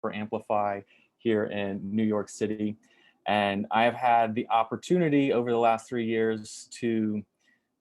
for Amplify here in New York City. And I have had the opportunity over the last 3 years to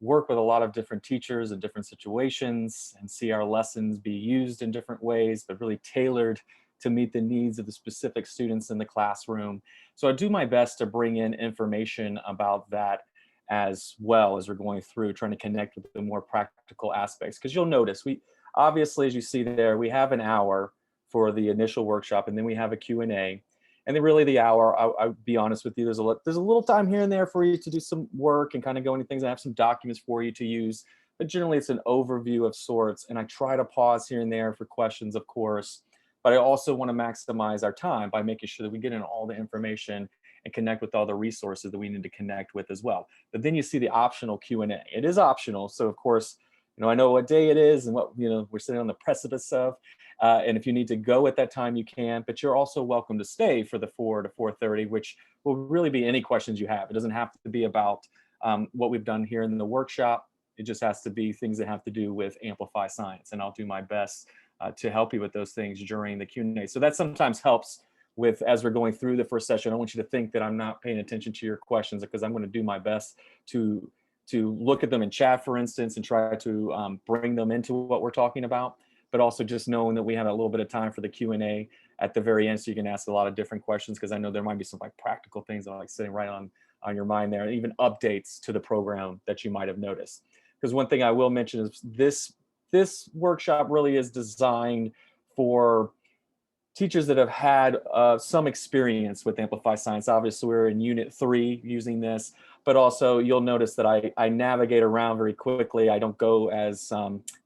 work with a lot of different teachers in different situations and see our lessons be used in different ways, but really tailored to meet the needs of the specific students in the classroom. So I do my best to bring in information about that as well as we're going through trying to connect with the more practical aspects. Because you'll notice we obviously, as you see there, we have an hour for the initial workshop, and then we have a Q&A. And then really the hour, I'll be honest with you, there's a little time here and there for you to do some work and kind of go into things. I have some documents for you to use, but generally it's an overview of sorts. And I try to pause here and there for questions, of course, but I also want to maximize our time by making sure that we get in all the information and connect with all the resources that we need to connect with as well. But then you see the optional Q&A. It is optional. So of course, I know what day it is and what, we're sitting on the precipice of. And if you need to go at that time, you can, but you're also welcome to stay for the 4 to 4:30, which will really be any questions you have. It doesn't have to be about what we've done here in the workshop. It just has to be things that have to do with Amplify Science. And I'll do my best to help you with those things during the Q&A. So that sometimes helps with, as we're going through the first session, I don't want you to think that I'm not paying attention to your questions, because I'm going to do my best to look at them in chat, for instance, and try to bring them into what we're talking about, but also just knowing that we have a little bit of time for the Q&A at the very end, so you can ask a lot of different questions, because I know there might be some practical things that are sitting right on your mind there, and even updates to the program that you might have noticed. Because one thing I will mention is this workshop really is designed for teachers that have had some experience with Amplify Science. Obviously, we're in Unit 3 using this, but also you'll notice that I navigate around very quickly. I don't go as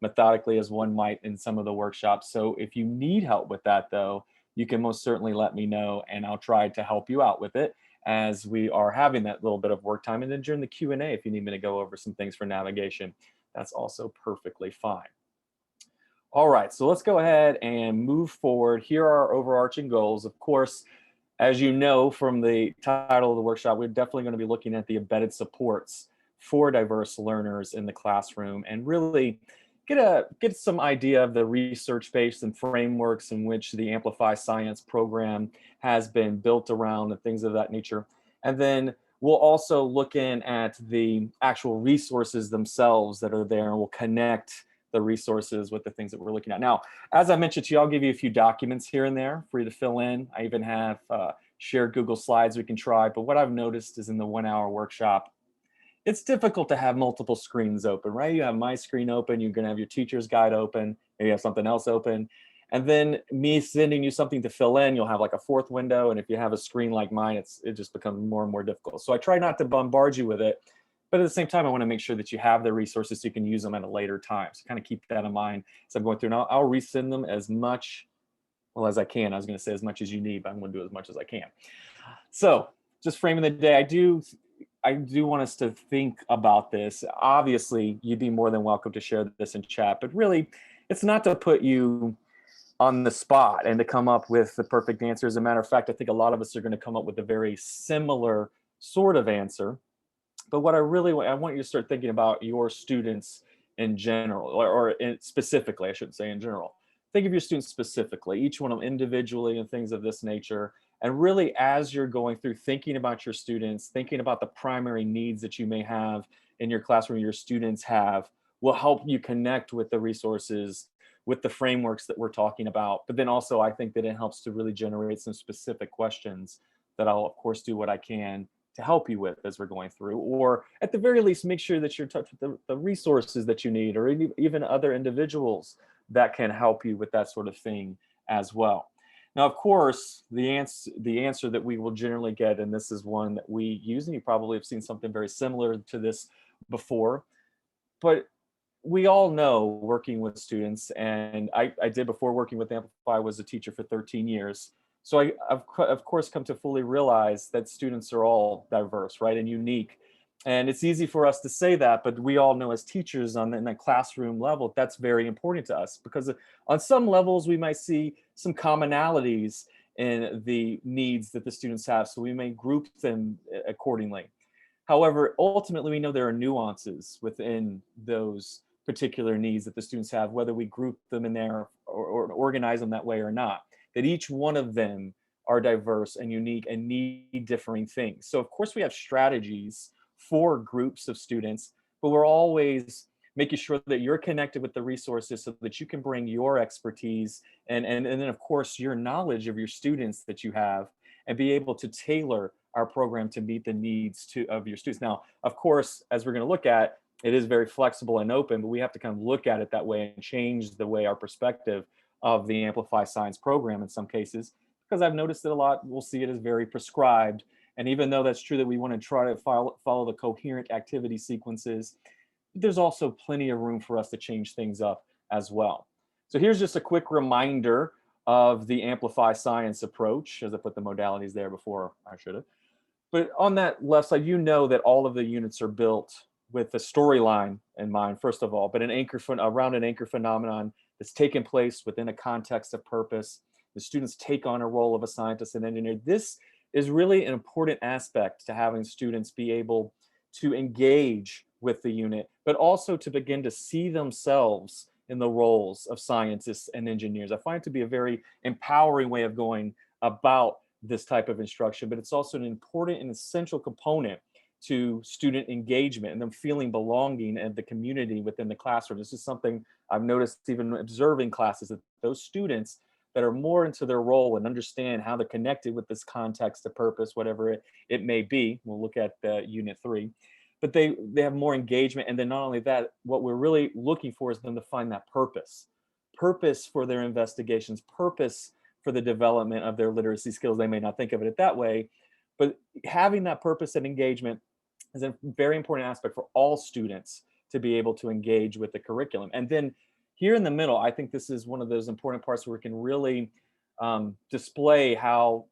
methodically as one might in some of the workshops. So if you need help with that, though, you can most certainly let me know, and I'll try to help you out with it as we are having that little bit of work time. And then during the Q&A, if you need me to go over some things for navigation, that's also perfectly fine. All right, so let's go ahead and move forward. Here are our overarching goals. Of course, as you know from the title of the workshop, we're definitely going to be looking at the embedded supports for diverse learners in the classroom, and really get some idea of the research base and frameworks in which the Amplify Science program has been built around and things of that nature. And then we'll also look in at the actual resources themselves that are there, and we'll connect the resources with the things that we're looking at. Now, as I mentioned to you, I'll give you a few documents here and there for you to fill in. I even have shared Google Slides we can try, but what I've noticed is in the 1 hour workshop, it's difficult to have multiple screens open, right? You have my screen open, you're gonna have your teacher's guide open, maybe you have something else open, and then me sending you something to fill in, you'll have like a fourth window, and if you have a screen like mine, it just becomes more and more difficult. So I try not to bombard you with it, but at the same time, I want to make sure that you have the resources so you can use them at a later time. So kind of keep that in mind as I'm going through. Now, I'll resend them as much, well, as I can. I was going to say as much as you need, but I'm going to do as much as I can. So just framing the day, I do want us to think about this. Obviously, you'd be more than welcome to share this in chat, but really, it's not to put you on the spot and to come up with the perfect answer. As a matter of fact, I think a lot of us are going to come up with a very similar sort of answer. But what I want you to start thinking about your students in general, or specifically, I shouldn't say in general. Think of your students specifically, each one of them individually and things of this nature. And really, as you're going through thinking about your students, thinking about the primary needs that you may have in your classroom, your students have, will help you connect with the resources, with the frameworks that we're talking about. But then also, I think that it helps to really generate some specific questions that I'll, of course, do what I can to help you with as we're going through, or at the very least, make sure that you're in touch with the resources that you need, or even other individuals that can help you with that sort of thing as well. Now, of course, the answer that we will generally get, and this is one that we use, and you probably have seen something very similar to this before, but we all know working with students, and I did before working with Amplify, was a teacher for 13 years. So I've of course come to fully realize that students are all diverse, right, and unique. And it's easy for us to say that, but we all know as teachers in that classroom level, that's very important to us, because on some levels we might see some commonalities in the needs that the students have. So we may group them accordingly. However, ultimately, we know there are nuances within those particular needs that the students have, whether we group them in there or organize them that way or not. that each one of them are diverse and unique and need differing things. So of course we have strategies for groups of students, but we're always making sure that you're connected with the resources so that you can bring your expertise and then of course your knowledge of your students that you have and be able to tailor our program to meet the needs of your students. Now, of course, as we're going to look at, it is very flexible and open, but we have to kind of look at it that way and change the way our perspective of the Amplify Science program in some cases, because I've noticed that a lot will see it as very prescribed. And even though that's true that we want to try to follow the coherent activity sequences, there's also plenty of room for us to change things up as well. So here's just a quick reminder of the Amplify Science approach, as I put the modalities there before I should have. But on that left side, you know that all of the units are built with the storyline in mind, first of all, but around an anchor phenomenon that's taken place within a context of purpose. The students take on a role of a scientist and engineer. This is really an important aspect to having students be able to engage with the unit, but also to begin to see themselves in the roles of scientists and engineers. I find it to be a very empowering way of going about this type of instruction, but it's also an important and essential component to student engagement and them feeling belonging and the community within the classroom. This is something I've noticed even observing classes, that those students that are more into their role and understand how they're connected with this context of purpose, whatever it may be. We'll look at unit 3, but they have more engagement. And then not only that, what we're really looking for is them to find that purpose for their investigations, purpose for the development of their literacy skills. They may not think of it that way, but having that purpose and engagement is a very important aspect for all students to be able to engage with the curriculum. And then here in the middle, I think this is one of those important parts where we can really display how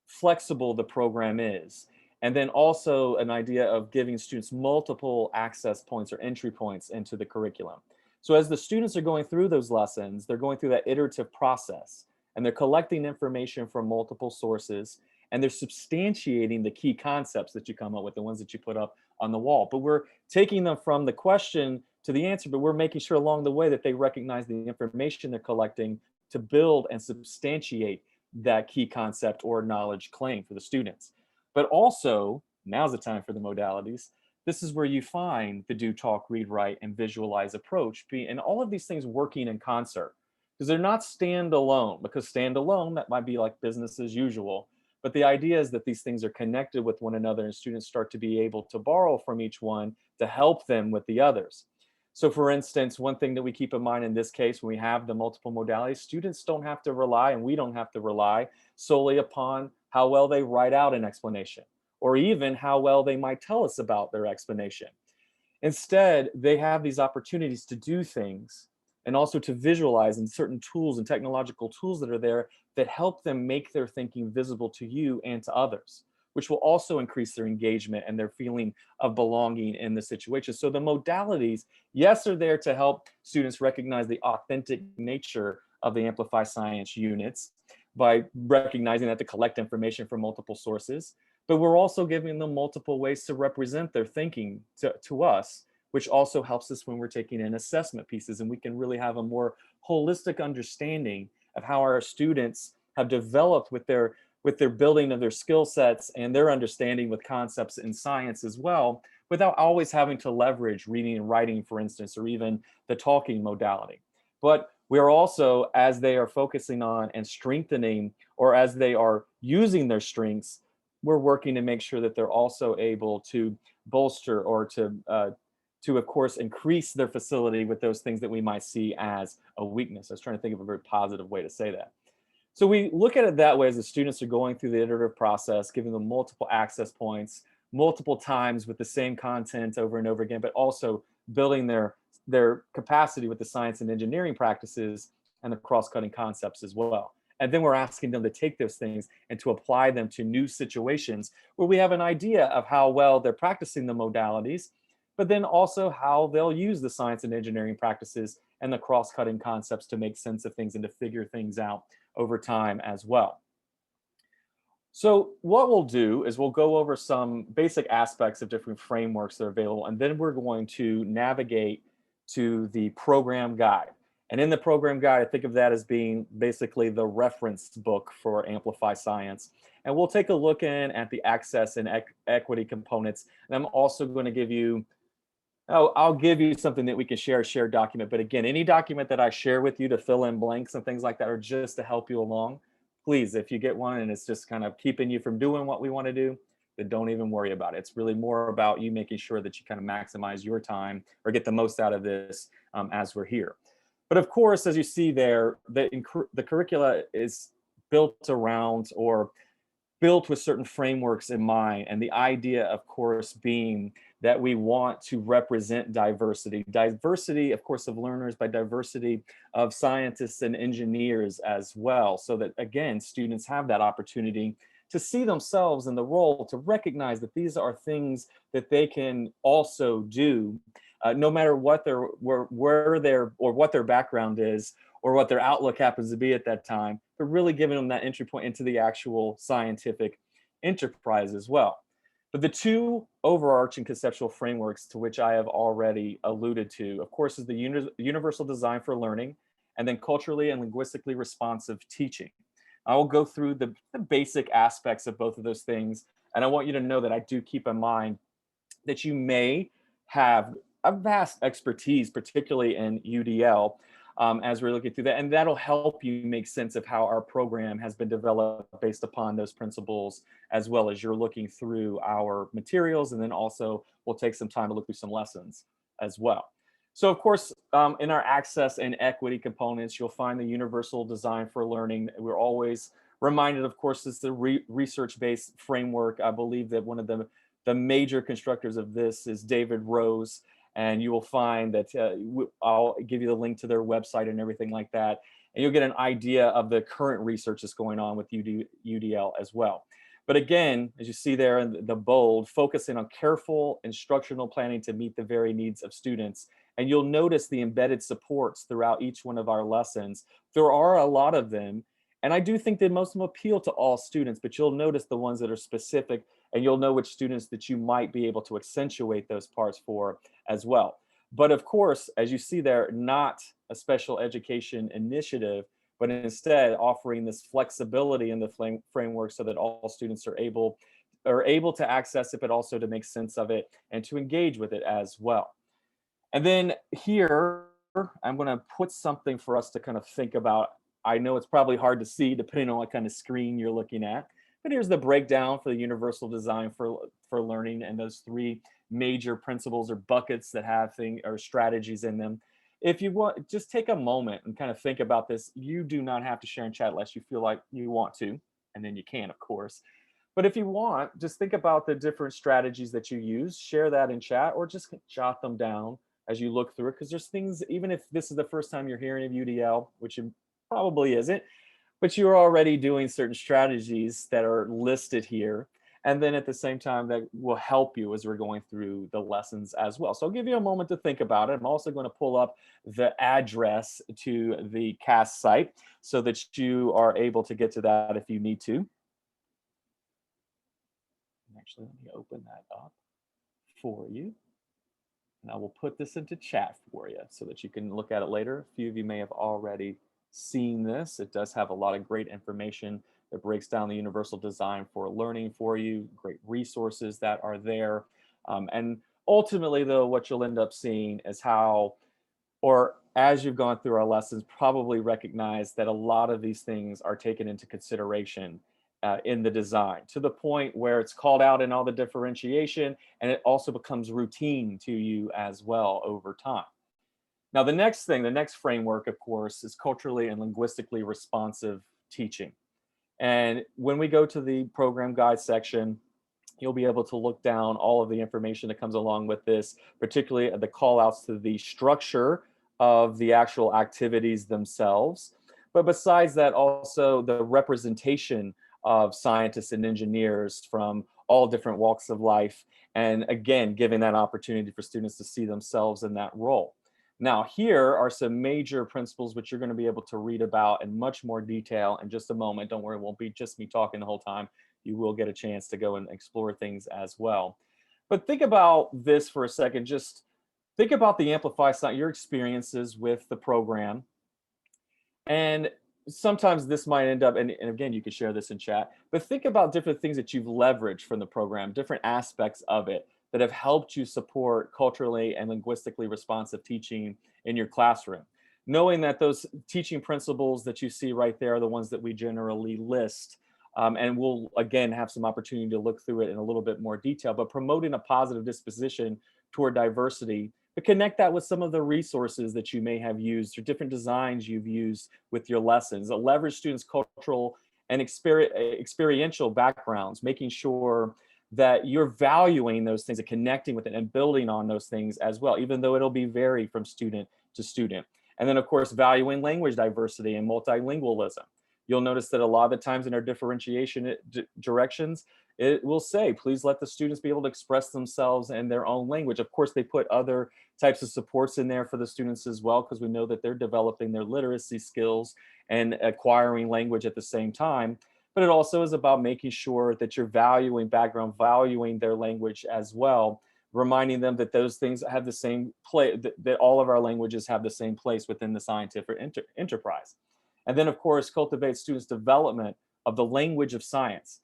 flexible the program is. And then also an idea of giving students multiple access points or entry points into the curriculum. So as the students are going through those lessons, they're going through that iterative process and they're collecting information from multiple sources and they're substantiating the key concepts that you come up with, the ones that you put up on the wall. But we're taking them from the question to the answer, but we're making sure along the way that they recognize the information they're collecting to build and substantiate that key concept or knowledge claim for the students. But also, now's the time for the modalities. This is where you find the do, talk, read, write, and visualize approach, and all of these things working in concert. Because they're not standalone, because standalone, that might be like business as usual. But the idea is that these things are connected with one another and students start to be able to borrow from each one to help them with the others. So for instance, one thing that we keep in mind in this case, when we have the multiple modalities, students don't have to rely, and we don't have to rely solely upon how well they write out an explanation, or even how well they might tell us about their explanation. Instead, they have these opportunities to do things and also to visualize in certain tools and technological tools that are there that help them make their thinking visible to you and to others, which will also increase their engagement and their feeling of belonging in the situation. So the modalities, yes, are there to help students recognize the authentic nature of the Amplify Science units by recognizing that to collect information from multiple sources, but we're also giving them multiple ways to represent their thinking to us, which also helps us when we're taking in assessment pieces, and we can really have a more holistic understanding of how our students have developed with their building of their skill sets and their understanding with concepts in science as well, without always having to leverage reading and writing, for instance, or even the talking modality. But we are also, as they are focusing on and strengthening, or as they are using their strengths, we're working to make sure that they're also able to bolster or to, of course, increase their facility with those things that we might see as a weakness. I was trying to think of a very positive way to say that. So we look at it that way as the students are going through the iterative process, giving them multiple access points, multiple times with the same content over and over again, but also building their capacity with the science and engineering practices and the cross-cutting concepts as well. And then we're asking them to take those things and to apply them to new situations where we have an idea of how well they're practicing the modalities, but then also how they'll use the science and engineering practices and the cross-cutting concepts to make sense of things and to figure things out over time as well. So what we'll do is we'll go over some basic aspects of different frameworks that are available, and then we're going to navigate to the program guide. And in the program guide, I think of that as being basically the reference book for Amplify Science. And we'll take a look in at the access and equity components. And I'm also going to give you, I'll give you something that we can share, a shared document. But again, any document that I share with you to fill in blanks and things like that, or just to help you along, please, if you get one and it's just kind of keeping you from doing what we want to do, then don't even worry about it. It's really more about you making sure that you kind of maximize your time or get the most out of this as we're here. But of course, as you see there, the curricula is built around or built with certain frameworks in mind. And the idea, of course, being that we want to represent diversity. Diversity, of course, of learners, by diversity of scientists and engineers as well. So that, again, students have that opportunity to see themselves in the role, to recognize that these are things that they can also do, no matter what where their or what their background is, or what their outlook happens to be at that time, but really giving them that entry point into the actual scientific enterprise as well. But the two overarching conceptual frameworks to which I have already alluded to, of course, is the universal design for learning, and then culturally and linguistically responsive teaching. I will go through the basic aspects of both of those things. And I want you to know that I do keep in mind that you may have a vast expertise, particularly in UDL, as we're looking through that. And that'll help you make sense of how our program has been developed based upon those principles, as well as you're looking through our materials. And then also we'll take some time to look through some lessons as well. So of course, in our access and equity components, you'll find the universal design for learning. We're always reminded, of course, it's the research-based framework. I believe that one of the major constructors of this is David Rose, and you will find that I'll give you the link to their website and everything like that, and you'll get an idea of the current research that's going on with UDL as well. But again, as you see there in the bold, focusing on careful instructional planning to meet the very needs of students. And you'll notice the embedded supports throughout each one of our lessons. There are a lot of them, and I do think that most of them appeal to all students, but you'll notice the ones that are specific, and you'll know which students that you might be able to accentuate those parts for as well. But of course, as you see there, not a special education initiative, but instead offering this flexibility in the framework so that all students are able to access it, but also to make sense of it and to engage with it as well. And then here, I'm going to put something for us to kind of think about. I know it's probably hard to see depending on what kind of screen you're looking at, but here's the breakdown for the universal design for learning and those three major principles or buckets that have or strategies in them. If you want, just take a moment and kind of think about this. You do not have to share in chat unless you feel like you want to, and then you can, of course. But if you want, just think about the different strategies that you use, share that in chat, or just jot them down as you look through it, because there's things, even if this is the first time you're hearing of UDL, which it probably isn't, but you're already doing certain strategies that are listed here. And then at the same time, that will help you as we're going through the lessons as well. So I'll give you a moment to think about it. I'm also going to pull up the address to the CAST site so that you are able to get to that if you need to. Actually, let me open that up for you. And I will put this into chat for you so that you can look at it later. A few of you may have already seen this. It does have a lot of great information that breaks down the universal design for learning for you, great resources that are there. And ultimately, though, what you'll end up seeing is how, or as you've gone through our lessons, probably recognize that a lot of these things are taken into consideration in the design, to the point where it's called out in all the differentiation, and it also becomes routine to you as well over time. Now, the next framework, of course, is culturally and linguistically responsive teaching. And when we go to the program guide section, you'll be able to look down all of the information that comes along with this, particularly the call outs to the structure of the actual activities themselves. But besides that, also the representation of scientists and engineers from all different walks of life. And again, giving that opportunity for students to see themselves in that role. Now, here are some major principles which you're going to be able to read about in much more detail in just a moment. Don't worry, it won't be just me talking the whole time. You will get a chance to go and explore things as well. But think about this for a second. Just think about the Amplify site, your experiences with the program. And sometimes this might end up, and again, you could share this in chat, but think about different things that you've leveraged from the program, different aspects of it that have helped you support culturally and linguistically responsive teaching in your classroom. Knowing that those teaching principles that you see right there are the ones that we generally list. And we'll again have some opportunity to look through it in a little bit more detail, but promoting a positive disposition toward diversity, but connect that with some of the resources that you may have used or different designs you've used with your lessons. Leverage students' cultural and experiential backgrounds, making sure that you're valuing those things and connecting with it and building on those things as well, even though it'll be vary from student to student. And then, of course, valuing language diversity and multilingualism. You'll notice that a lot of the times in our differentiation directions, it will say, please let the students be able to express themselves in their own language. Of course, they put other types of supports in there for the students as well, because we know that they're developing their literacy skills and acquiring language at the same time. But it also is about making sure that you're valuing background, valuing their language as well, reminding them that those things have the same place, that all of our languages have the same place within the scientific enterprise. And then, of course, cultivate students' development of the language of science.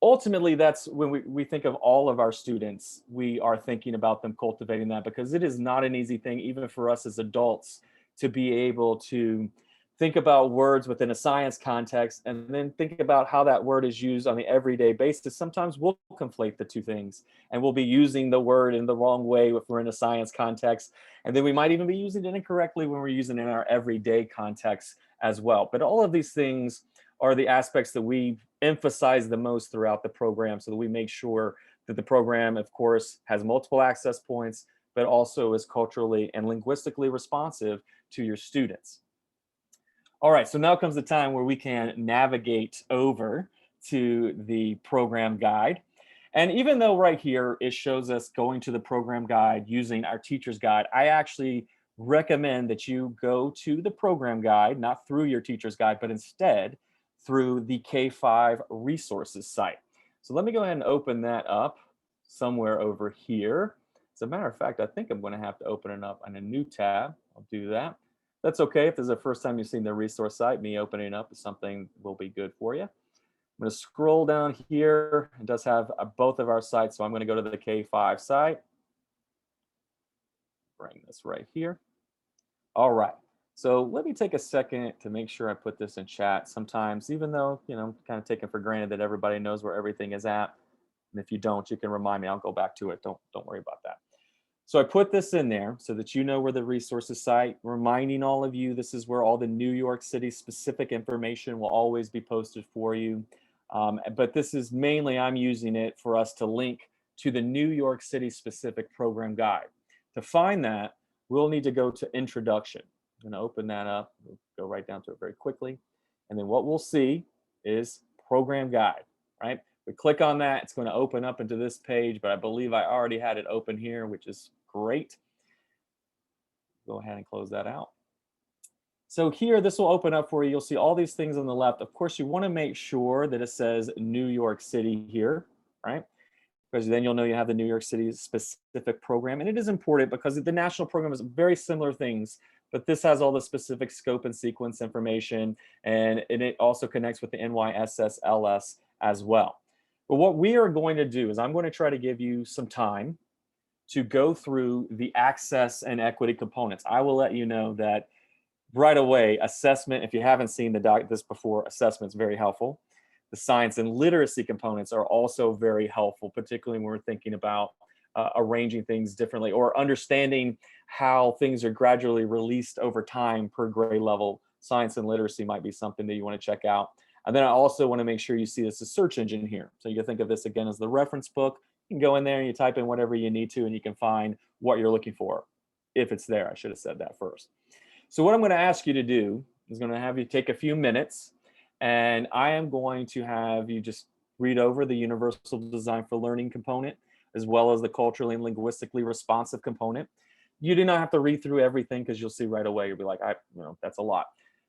Ultimately, that's when we think of all of our students, we are thinking about them cultivating that, because it is not an easy thing, even for us as adults, to be able to think about words within a science context and then think about how that word is used on the everyday basis. Sometimes we'll conflate the two things and we'll be using the word in the wrong way if we're in a science context. And then we might even be using it incorrectly when we're using it in our everyday context as well. But all of these things are the aspects that we emphasize the most throughout the program, so that we make sure that the program, of course, has multiple access points, but also is culturally and linguistically responsive to your students. All right, so now comes the time where we can navigate over to the program guide. And even though right here it shows us going to the program guide using our teacher's guide, I actually recommend that you go to the program guide, not through your teacher's guide, but instead through the K5 resources site. So let me go ahead and open that up somewhere over here. As a matter of fact, I think I'm going to have to open it up in a new tab. I'll do that. That's okay. If this is the first time you've seen the resource site, me opening it up is something will be good for you. I'm going to scroll down here. It does have both of our sites. So I'm going to go to the K5 site. Bring this right here. All right. So let me take a second to make sure I put this in chat. Sometimes, even though, kind of taking for granted that everybody knows where everything is at. And if you don't, you can remind me. I'll go back to it. Don't worry about that. So I put this in there so that you know where the resources site, reminding all of you, this is where all the New York City specific information will always be posted for you. But this is mainly, I'm using it for us to link to the New York City specific program guide. To find that, we'll need to go to introduction. I'm going to open that up. We'll go right down to it very quickly. And then what we'll see is program guide, right? We click on that, it's going to open up into this page, but I believe I already had it open here, which is great. Go ahead and close that out. So here, this will open up for you. You'll see all these things on the left. Of course, you want to make sure that it says New York City here, right? Because then you'll know you have the New York City specific program. And it is important because the national program is very similar things, but this has all the specific scope and sequence information, and it also connects with the NYSSLS as well. But what we are going to do is I'm going to try to give you some time to go through the access and equity components. I will let you know that right away, assessment, if you haven't seen this before, assessment's very helpful. The science and literacy components are also very helpful, particularly when we're thinking about arranging things differently or understanding how things are gradually released over time per grade level. Science and literacy might be something that you want to check out. And then I also want to make sure you see this as search engine here. So you can think of this again as the reference book. You can go in there and you type in whatever you need to, and you can find what you're looking for, if it's there. I should have said that first. So what I'm going to ask you to do is going to have you take a few minutes, and I am going to have you just read over the Universal Design for Learning component, as well as the culturally and linguistically responsive component. You do not have to read through everything, because you'll see right away, you'll be like, that's a lot.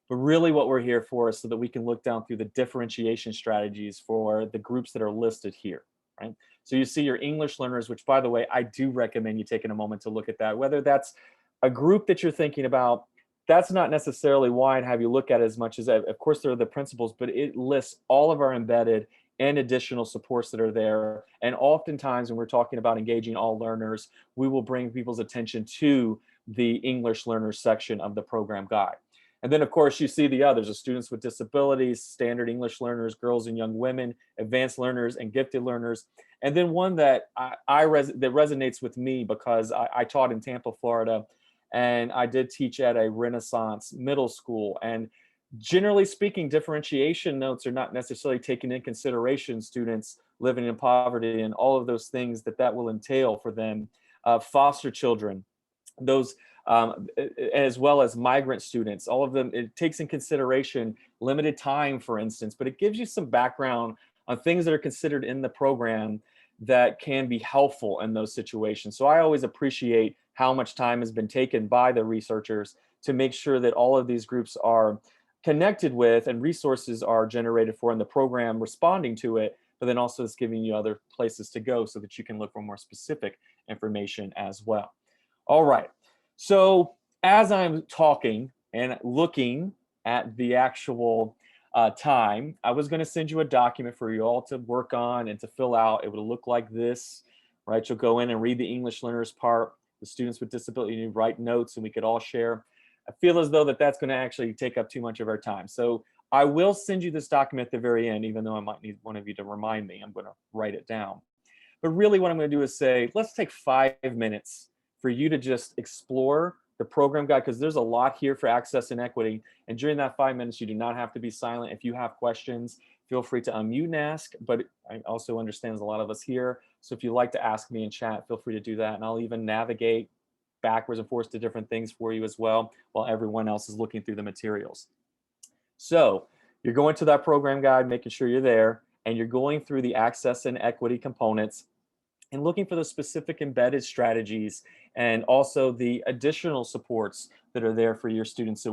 But really what we're here for is so that we can look down through the differentiation strategies for the groups that are listed here, right? So you see your English learners, which, by the way, I do recommend you taking a moment to look at that, whether that's a group that you're thinking about that's not necessarily why I'd have you look at it as much as, of course, there are the principles, but it lists all of our embedded and additional supports that are there. And oftentimes when we're talking about engaging all learners, we will bring people's attention to the English learners section of the program guide. And then, of course, you see the others: the students with disabilities, standard English learners, girls and young women, advanced learners, and gifted learners. And then one that that resonates with me, because I taught in Tampa, Florida, and I did teach at a Renaissance middle school. And generally speaking, differentiation notes are not necessarily taking in consideration students living in poverty and all of those things that will entail for them. Foster children, those as well as migrant students, all of them, it takes in consideration limited time, for instance, but it gives you some background on things that are considered in the program that can be helpful in those situations. So I always appreciate how much time has been taken by the researchers to make sure that all of these groups are connected with and resources are generated for in the program responding to it, but then also it's giving you other places to go so that you can look for more specific information as well. All right. So as I'm talking and looking at the actual time, I was going to send you a document for you all to work on and to fill out. It would look like this, right? You'll go in and read the English learners part, the students with disability, you write notes, and we could all share. I feel as though that's going to actually take up too much of our time. So I will send you this document at the very end, even though I might need one of you to remind me. I'm going to write it down. But really what I'm going to do is say, let's take 5 minutes for you to just explore the program guide, because there's a lot here for access and equity. And during that 5 minutes, you do not have to be silent. If you have questions, feel free to unmute and ask, but I also understand there's a lot of us here. So if you'd like to ask me in chat, feel free to do that. And I'll even navigate backwards and forwards to different things for you as well, while everyone else is looking through the materials. So you're going to that program guide, making sure you're there, and you're going through the access and equity components and looking for the specific embedded strategies and also the additional supports that are there for your students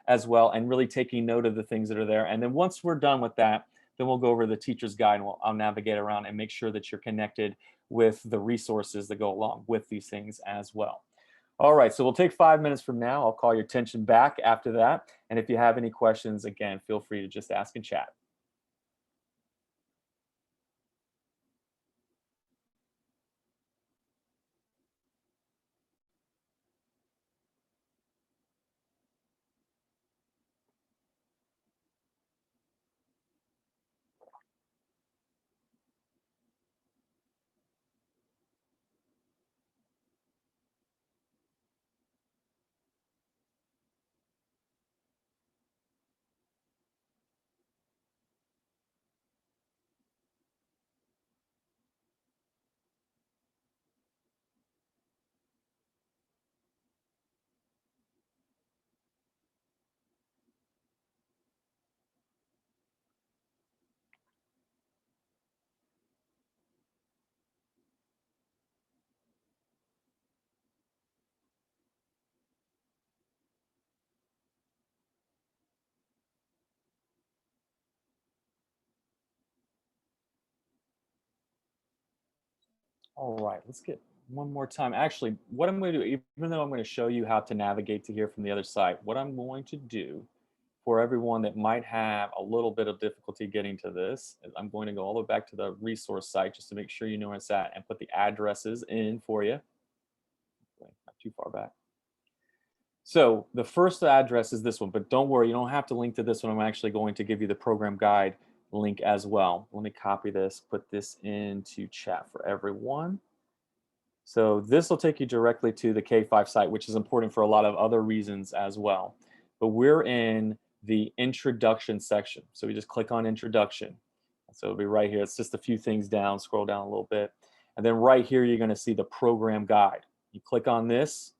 as well, and really taking note of the things that are there. And then once we're done with that, then we'll go over the teacher's guide, and I'll navigate around and make sure that you're connected with the resources that go along with these things as well. All right, so we'll take 5 minutes from now. I'll call your attention back after that. And if you have any questions, again, feel free to just ask in chat. All right, let's get one more time. Actually, what I'm going to do, even though I'm going to show you how to navigate to here from the other side, what I'm going to do for everyone that might have a little bit of difficulty getting to this is I'm going to go all the way back to the resource site just to make sure you know where it's at and put the addresses in for you. Okay, not too far back. So the first address is this one, but don't worry, you don't have to link to this one. I'm actually going to give you the program guide link as well. Let me copy this, put this into chat for everyone. So this will take you directly to the K5 site, which is important for a lot of other reasons as well. But we're in the introduction section. So we just click on introduction. So it'll be right here. It's just a few things down, scroll down a little bit. And then right here, you're going to see the program guide. You click on this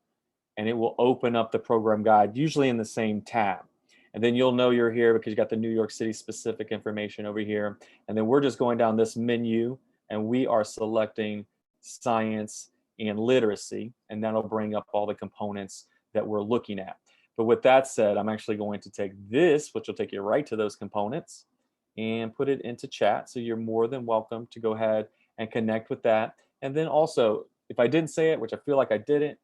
and it will open up the program guide, usually in the same tab. And then you'll know you're here because you got the New York City specific information over here. And then we're just going down this menu and we are selecting science and literacy, and that'll bring up all the components that we're looking at. But with that said, I'm actually going to take this, which will take you right to those components, and put it into chat. So you're more than welcome to go ahead and connect with that. And then also, if I didn't say it, which I feel like I didn't,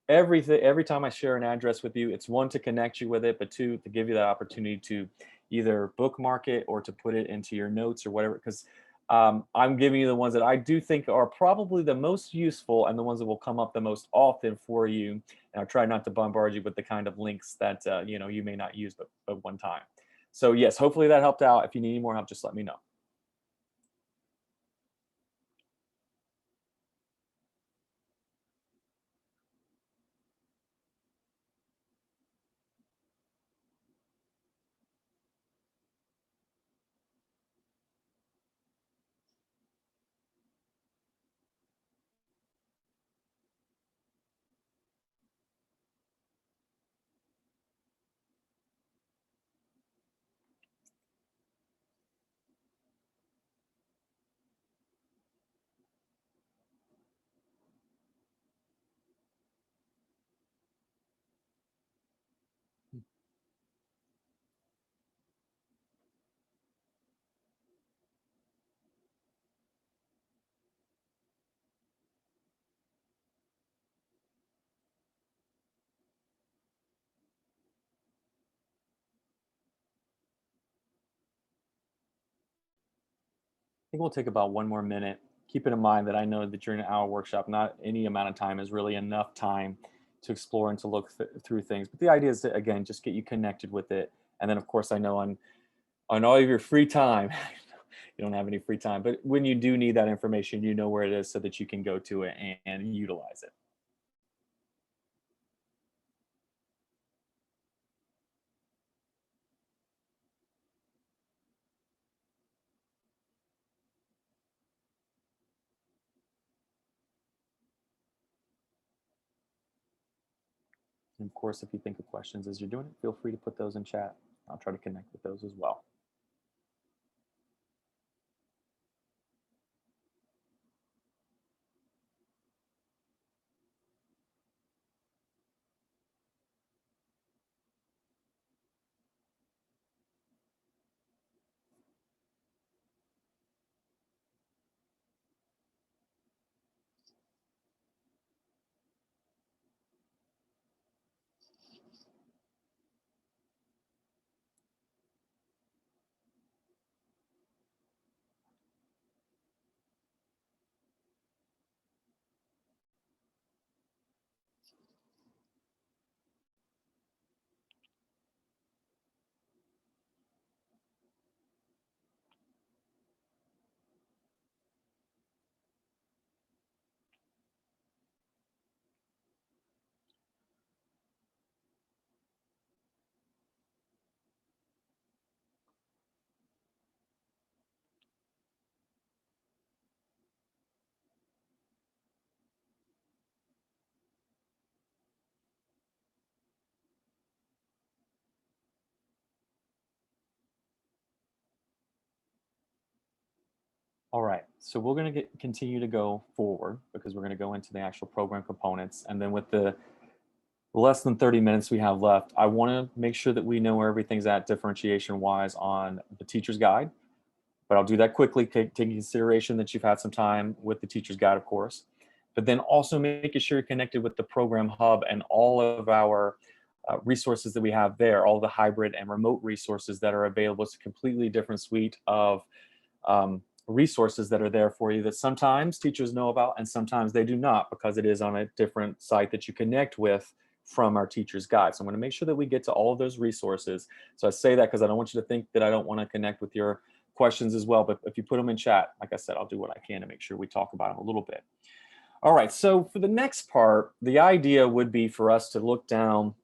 everything, every time I share an address with you, it's one, to connect you with it, but two, to give you that opportunity to either bookmark it or to put it into your notes or whatever. Because I'm giving you the ones that I do think are probably the most useful and the ones that will come up the most often for you. And I'll try not to bombard you with the kind of links that you may not use but one time. So yes, hopefully that helped out. If you need any more help, just let me know. Think we'll take about one more minute. Keeping in mind that I know that you're in an hour workshop, not any amount of time is really enough time to explore and to look through things. But the idea is to, again, just get you connected with it. And then, of course, I know on all of your free time, you don't have any free time, but when you do need that information, you know where it is so that you can go to it and utilize it. And of course, if you think of questions as you're doing it, feel free to put those in chat. I'll try to connect with those as well. All right, so we're going to continue to go forward because we're going to go into the actual program components. And then with the less than 30 minutes we have left, I want to make sure that we know where everything's at differentiation wise on the teacher's guide. But I'll do that quickly, taking consideration that you've had some time with the teacher's guide, of course. But then also making sure you're connected with the program hub and all of our resources that we have there, all the hybrid and remote resources that are available. It's a completely different suite of resources that are there for you that sometimes teachers know about and sometimes they do not, because it is on a different site that you connect with from our teacher's guide. So I'm going to make sure that we get to all of those resources. So I say that because I don't want you to think that I don't want to connect with your questions as well. But if you put them in chat, like I said, I'll do what I can to make sure we talk about them a little bit. All right, so for the next part, the idea would be for us to look down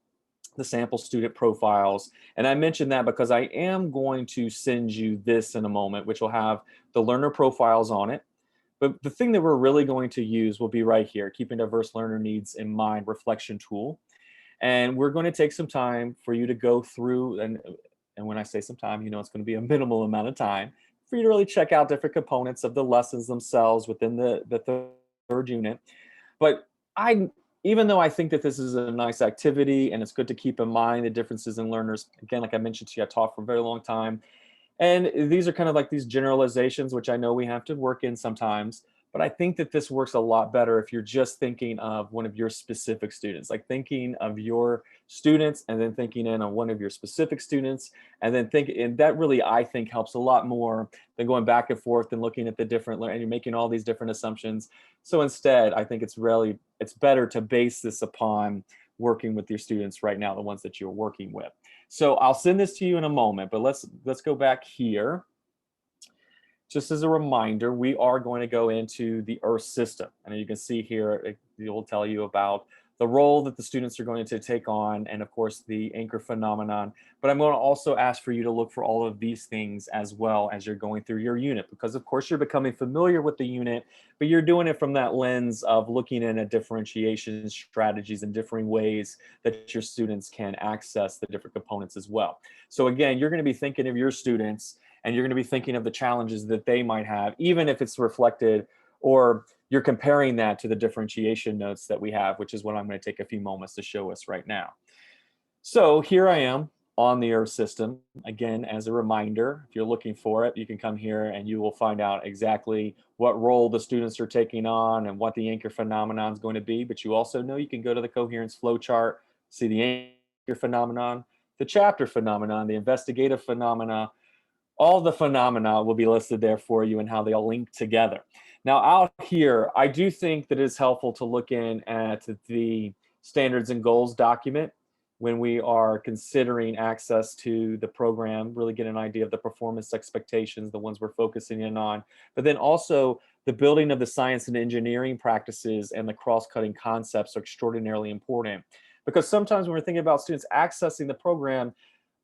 the sample student profiles. And I mentioned that because I am going to send you this in a moment, which will have the learner profiles on it. But the thing that we're really going to use will be right here, keeping diverse learner needs in mind reflection tool. And we're going to take some time for you to go through, and when I say some time, it's going to be a minimal amount of time for you to really check out different components of the lessons themselves within the third unit. But even though I think that this is a nice activity and it's good to keep in mind the differences in learners, again, like I mentioned to you, I taught for a very long time. And these are kind of like these generalizations, which I know we have to work in sometimes. But I think that this works a lot better if you're just thinking of one of your specific students, like thinking of your students and then thinking in on one of your specific students, and then think, and that really, I think, helps a lot more than going back and forth and looking at the different, and you're making all these different assumptions. So instead, I think it's better to base this upon working with your students right now, the ones that you're working with. So I'll send this to you in a moment, but let's go back here. Just as a reminder, we are going to go into the Earth system. And you can see here, it will tell you about the role that the students are going to take on, and of course, the anchor phenomenon. But I'm going to also ask for you to look for all of these things as well as you're going through your unit, because of course, you're becoming familiar with the unit, but you're doing it from that lens of looking in at differentiation strategies and differing ways that your students can access the different components as well. So again, you're going to be thinking of your students, and you're going to be thinking of the challenges that they might have, even if it's reflected or you're comparing that to the differentiation notes that we have, which is what I'm going to take a few moments to show us right now. So here I am on the Earth system. Again, as a reminder, if you're looking for it, you can come here and you will find out exactly what role the students are taking on and what the anchor phenomenon is going to be. But you also know you can go to the coherence flow chart, see the anchor phenomenon, the chapter phenomenon, the investigative phenomena. All the phenomena will be listed there for you and how they all link together. Now out here, I do think that it's helpful to look in at the standards and goals document when we are considering access to the program, really get an idea of the performance expectations, the ones we're focusing in on, but then also the building of the science and engineering practices and the cross-cutting concepts are extraordinarily important. Because sometimes when we're thinking about students accessing the program,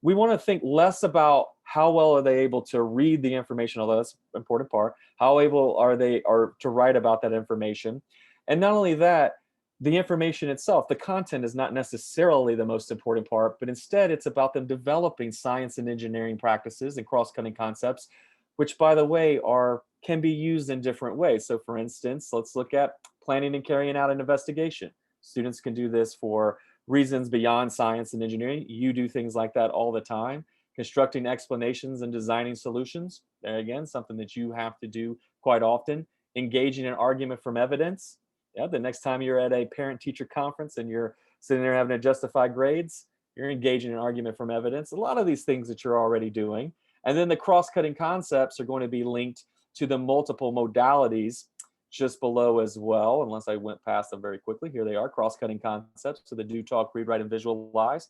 we want to think less about how well are they able to read the information, although that's an important part. How able are they to write about that information? And not only that, the information itself, the content is not necessarily the most important part, but instead it's about them developing science and engineering practices and cross-cutting concepts, which by the way can be used in different ways. So for instance, let's look at planning and carrying out an investigation. Students can do this for reasons beyond science and engineering. You do things like that all the time. Constructing explanations and designing solutions. There again, something that you have to do quite often. Engaging in argument from evidence. Yeah, the next time you're at a parent-teacher conference and you're sitting there having to justify grades, you're engaging in argument from evidence. A lot of these things that you're already doing. And then the cross-cutting concepts are going to be linked to the multiple modalities just below as well, unless I went past them very quickly. Here they are, cross-cutting concepts. So the do, talk, read, write, and visualize.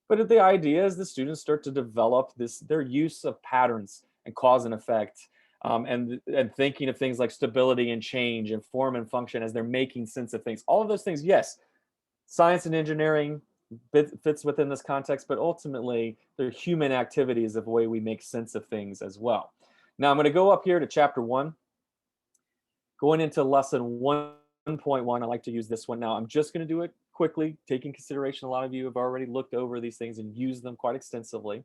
But the idea is the students start to develop their use of patterns and cause and effect, and thinking of things like stability and change and form and function as they're making sense of things. All of those things, yes, science and engineering fits within this context, but ultimately they're human activities of the way we make sense of things as well. Now I'm going to go up here to chapter 1. Going into lesson 1.1, I like to use this one now. I'm just going to do it quickly, taking consideration a lot of you have already looked over these things and used them quite extensively.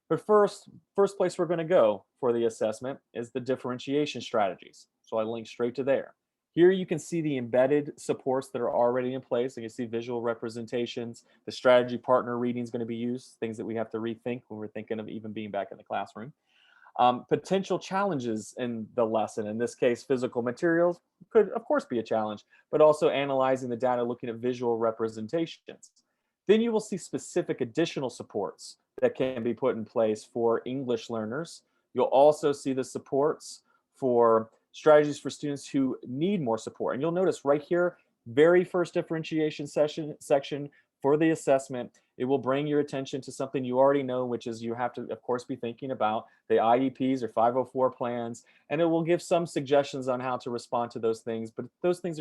But first place we're going to go for the assessment is the differentiation strategies. So I link straight to there. Here you can see the embedded supports that are already in place. And you see visual representations. The strategy partner reading is going to be used, things that we have to rethink when we're thinking of even being back in the classroom. Potential challenges in the lesson. In this case, physical materials could, of course, be a challenge, but also analyzing the data, looking at visual representations. Then you will see specific additional supports that can be put in place for English learners. You'll also see the supports for strategies for students who need more support. And you'll notice right here, very first differentiation section for the assessment, it will bring your attention to something you already know, which is you have to, of course, be thinking about the IEPs or 504 plans, and it will give some suggestions on how to respond to those things. But those things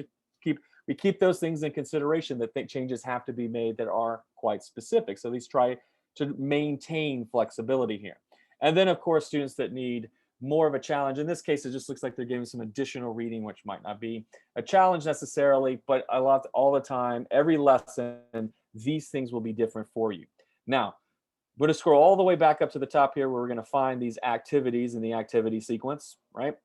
we keep those things in consideration, that changes have to be made that are quite specific. So these try to maintain flexibility here. And then, of course, students that need more of a challenge. In this case, it just looks like they're giving some additional reading, which might not be a challenge necessarily, but all the time, every lesson, these things will be different for you. Now, we're going to scroll all the way back up to the top here where we're going to find these activities in the activity sequence, right?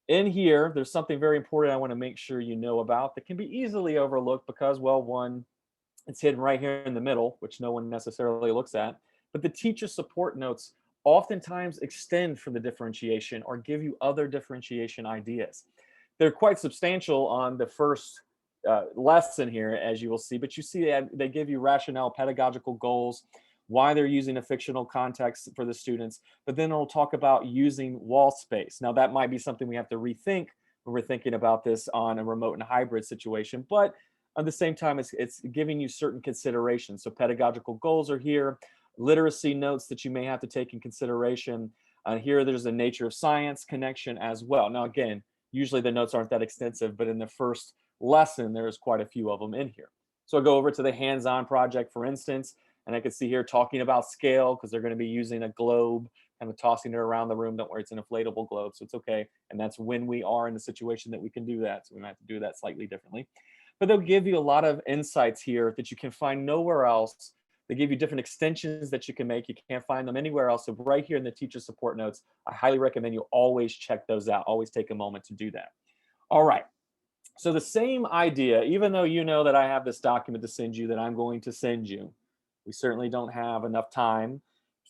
In here, there's something very important I want to make sure you know about that can be easily overlooked because, well, one, it's hidden right here in the middle, which no one necessarily looks at. But the teacher support notes oftentimes extend from the differentiation or give you other differentiation ideas. They're quite substantial on the first lesson here, as you will see, but you see they give you rationale, pedagogical goals, why they're using a fictional context for the students, but then it'll talk about using wall space. Now, that might be something we have to rethink when we're thinking about this on a remote and hybrid situation, but at the same time, it's giving you certain considerations. So pedagogical goals are here, literacy notes that you may have to take in consideration. Here, there's a nature of science connection as well. Now, again, usually the notes aren't that extensive, but in the first lesson, there's quite a few of them in here. So I go over to the hands-on project, for instance, and I can see here talking about scale because they're going to be using a globe, kind of tossing it around the room. Don't worry, it's an inflatable globe, so it's okay. And that's when we are in the situation that we can do that. So we might have to do that slightly differently. But they'll give you a lot of insights here that you can find nowhere else. They give you different extensions that you can make. You can't find them anywhere else. So right here in the teacher support notes, I highly recommend you always check those out. Always take a moment to do that. All right. So the same idea, even though you know that I have this document to send you that I'm going to send you, we certainly don't have enough time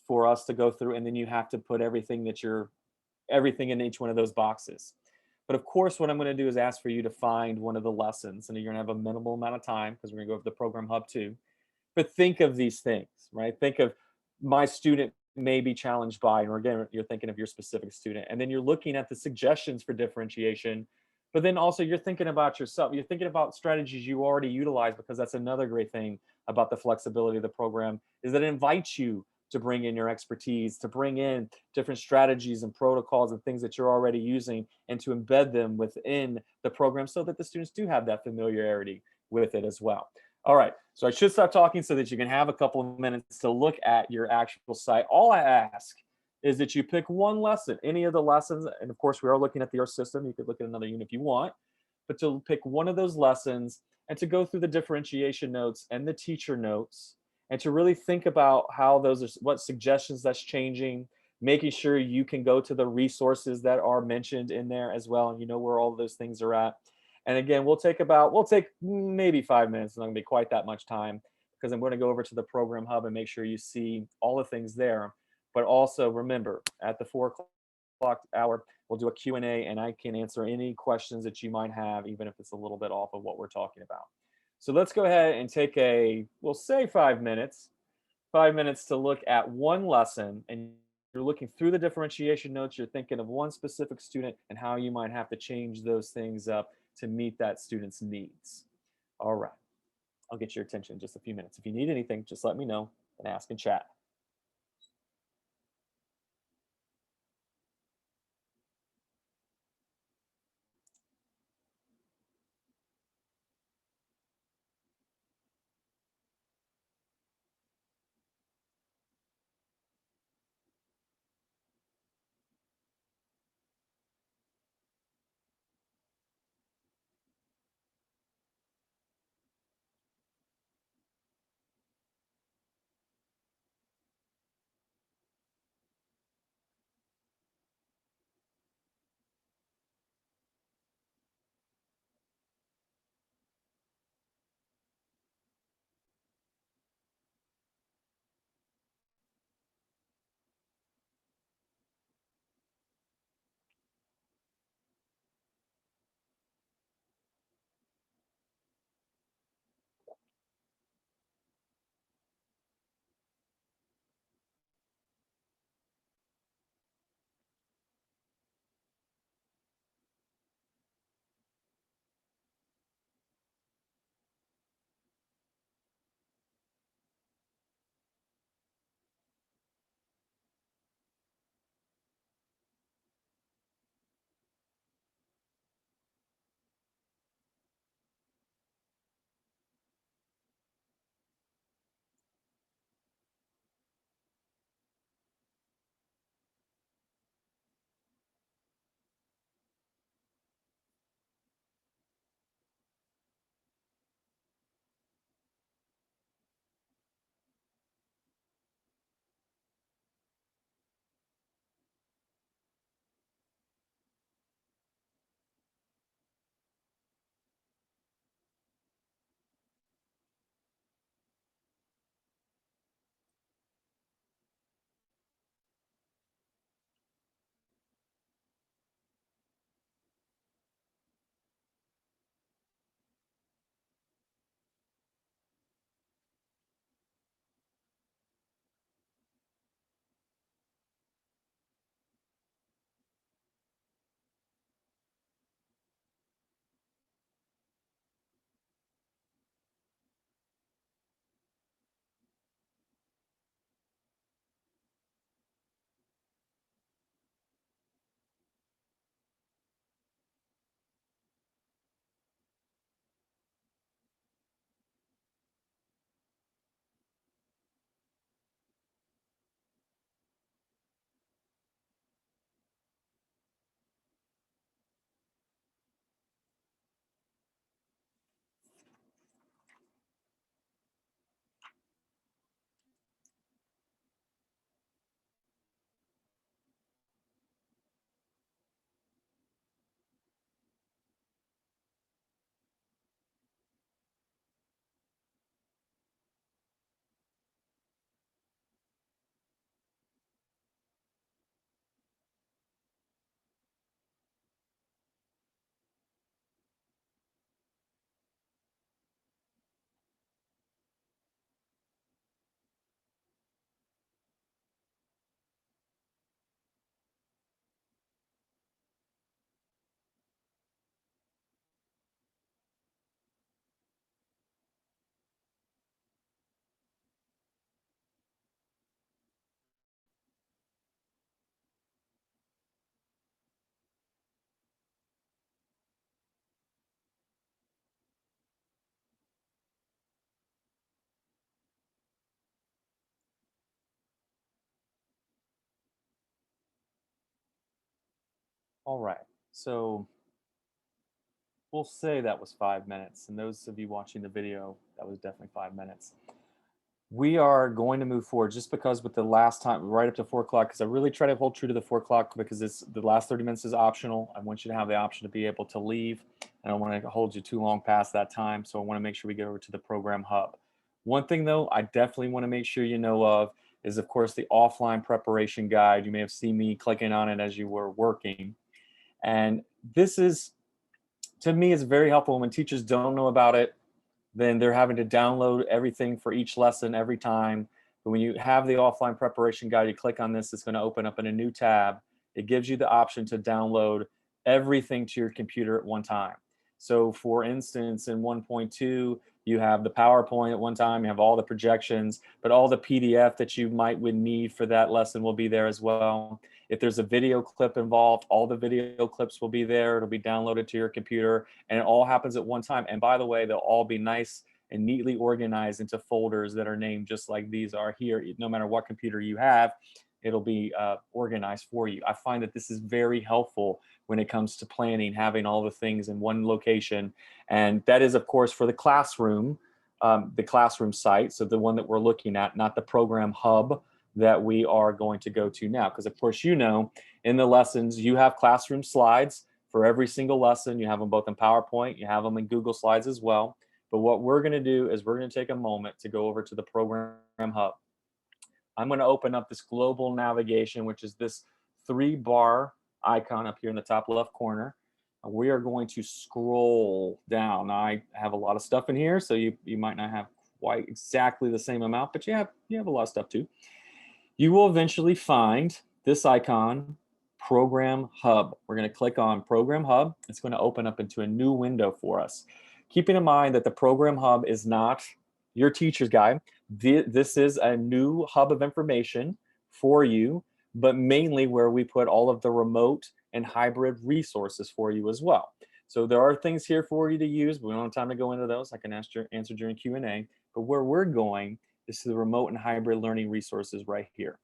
for us to go through, and then you have to put everything in each one of those boxes. But of course, what I'm going to do is ask for you to find one of the lessons, and you're going to have a minimal amount of time because we're going to go over the program hub too. But think of these things, right? Think of my student may be challenged by, or again, you're thinking of your specific student, and then you're looking at the suggestions for differentiation. But then also you're thinking about yourself. You're thinking about strategies you already utilize, because that's another great thing about the flexibility of the program is that it invites you to bring in your expertise, to bring in different strategies and protocols and things that you're already using, and to embed them within the program so that the students do have that familiarity with it as well. All right, so I should stop talking so that you can have a couple of minutes to look at your actual site. All I ask is that you pick one lesson, any of the lessons, and of course we are looking at the Earth system. You could look at another unit if you want, but to pick one of those lessons and to go through the differentiation notes and the teacher notes, and to really think about how those are, what suggestions that's changing, making sure you can go to the resources that are mentioned in there as well, and you know where all of those things are at. And again, we'll take maybe 5 minutes. It's not gonna be quite that much time because I'm going to go over to the program hub and make sure you see all the things there. But also remember, at the 4 o'clock hour, we'll do a Q&A, and I can answer any questions that you might have, even if it's a little bit off of what we're talking about. So let's go ahead and take we'll say 5 minutes, 5 minutes to look at one lesson, and you're looking through the differentiation notes. You're thinking of one specific student and how you might have to change those things up to meet that student's needs. All right, I'll get your attention in just a few minutes. If you need anything, just let me know and ask in chat. All right. So we'll say that was 5 minutes. And those of you watching the video, that was definitely 5 minutes. We are going to move forward just because with the last time, right up to 4 o'clock, because I really try to hold true to the 4 o'clock because it's the last 30 minutes is optional. I want you to have the option to be able to leave. I don't want to hold you too long past that time. So I want to make sure we get over to the program hub. One thing though, I definitely want to make sure you know of is of course the offline preparation guide. You may have seen me clicking on it as you were working. And this is, to me, is very helpful when teachers don't know about it, then they're having to download everything for each lesson every time. But when you have the offline preparation guide, you click on this, it's going to open up in a new tab. It gives you the option to download everything to your computer at one time. So for instance, in 1.2, you have the PowerPoint at one time, you have all the projections, but all the PDF that you would need for that lesson will be there as well. If there's a video clip involved, all the video clips will be there. It'll be downloaded to your computer, and it all happens at one time. And by the way, they'll all be nice and neatly organized into folders that are named just like these are here. No matter what computer you have, it'll be organized for you. I find that this is very helpful when it comes to planning, having all the things in one location. And that is, of course, for the classroom site. So the one that we're looking at, not the program hub that we are going to go to now. Because of course, you know, in the lessons, you have classroom slides for every single lesson. You have them both in PowerPoint, you have them in Google Slides as well. But what we're gonna do is we're gonna take a moment to go over to the program hub. I'm gonna open up this global navigation, which is this 3-bar icon up here in the top left corner. And we are going to scroll down. Now, I have a lot of stuff in here, so you might not have quite exactly the same amount, but you have a lot of stuff too. You will eventually find this icon, Program Hub. We're going to click on Program Hub. It's going to open up into a new window for us. Keeping in mind that the Program Hub is not your teacher's guide. This is a new hub of information for you, but mainly where we put all of the remote and hybrid resources for you as well. So there are things here for you to use, but we don't have time to go into those. I can answer during Q&A. But where we're going is to the remote and hybrid learning resources right here.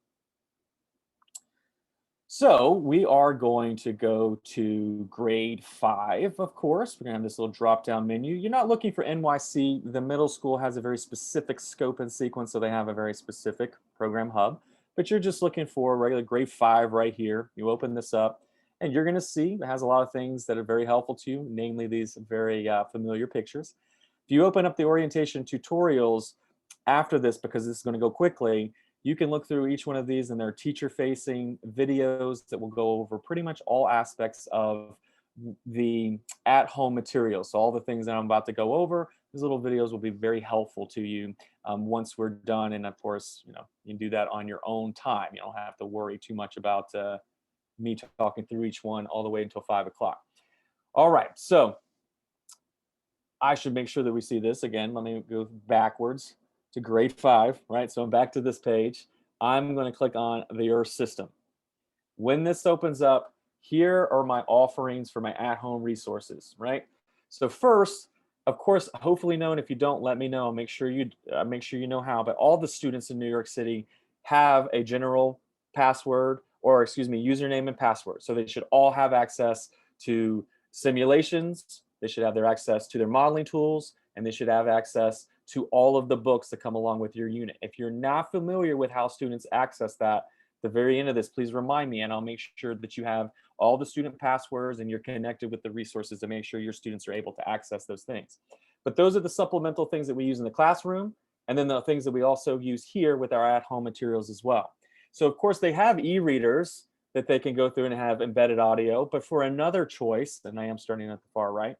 So we are going to go to grade 5, of course. We're gonna have this little drop-down menu. You're not looking for NYC. The middle school has a very specific scope and sequence, so they have a very specific program hub. But you're just looking for regular grade 5 right here. You open this up, and you're gonna see it has a lot of things that are very helpful to you, namely these very familiar pictures. If you open up the orientation tutorials after this, because this is gonna go quickly, you can look through each one of these, and they're teacher-facing videos that will go over pretty much all aspects of the at-home materials. So all the things that I'm about to go over, these little videos will be very helpful to you once we're done. And of course, you know, you can do that on your own time. You don't have to worry too much about me talking through each one all the way until 5 o'clock. All right, so I should make sure that we see this again. Let me go backwards to grade 5, right? So I'm back to this page. I'm going to click on the Earth system. When this opens up, here are my offerings for my at-home resources, right? So first, of course, hopefully known. If you don't, let me know. Make sure you know how. But all the students in New York City have a general password, or excuse me, username and password. So they should all have access to simulations. They should have their access to their modeling tools, and they should have access to all of the books that come along with your unit. If you're not familiar with how students access that, at the very end of this, please remind me, and I'll make sure that you have all the student passwords and you're connected with the resources to make sure your students are able to access those things. But those are the supplemental things that we use in the classroom, and then the things that we also use here with our at-home materials as well. So of course they have e-readers that they can go through and have embedded audio, but for another choice, and I am starting at the far right,